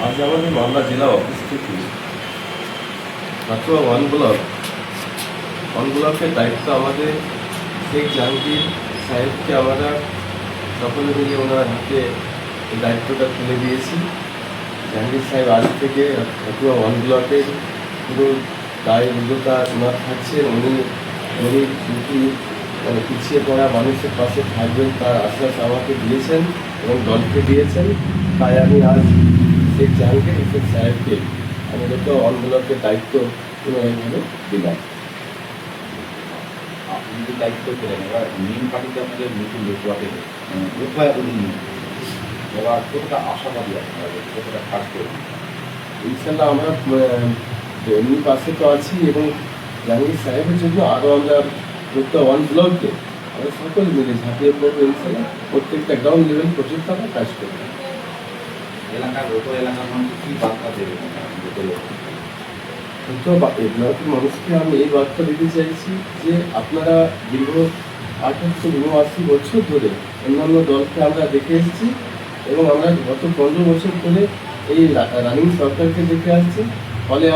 আজ আমাদের মালদা জেলা অফিস থেকে পাটুয়া ওয়ান ব্লকের দায়িত্ব আমাদের শেখ জাহাঙ্গীর সাহেবকে আমরা সকলে মিলে ওনার হাতে এই দায়িত্বটা তুলে দিয়েছি। জাহাঙ্গীর সাহেব আজ থেকে পাটুয়া ওয়ান ব্লকের পুরো দায় উদ্যোগতা ওনার থাকছেন। উনি পিছিয়ে পড়া মানুষের পাশে থাকবেন তার আশ্বাস আমাকে দিয়েছেন এবং দলকে দিয়েছেন। তাই আমি আজ শেখ জাহাঙ্গীর সাহেবকে আমি পাটুয়া ওয়ান ব্লকের দায়িত্ব পুনরায়ভাবে দিলাম। আপনি যে দায়িত্ব পেলেন, এবার মেন পার্টিতে আপনাদের নতুন লোকবাকে কোথায় আপনি এবার কতটা আশাবাদী আপনারা, কতটা কাজ করবেন? ইনশাল্লাহ আমরা এমনি পাশে তো আছি এবং জাহাঙ্গীর সাহেবের জন্য আরও আমরা পাটুয়া ওয়ান ব্লককে আমরা সকলে মিলে ঝাঁপিয়ে পড়বো। ইনশাল্লাহ প্রত্যেকটা গ্রাউন্ড লেভেল পর্যন্ত আমরা কাজ করবো। এলাকার এলাকার মানুষ কী বার্তা দেবেন ব্লকের মানুষকে আমি এই বার্তা দিতে চাইছি যে আপনারা দীর্ঘ 88-89 বছর ধরে অন্যান্য দলকে আমরা দেখে এসেছি এবং আমরা গত 15 বছর ধরে এই রানিং সরকারকে দেখে আসছি। ফলে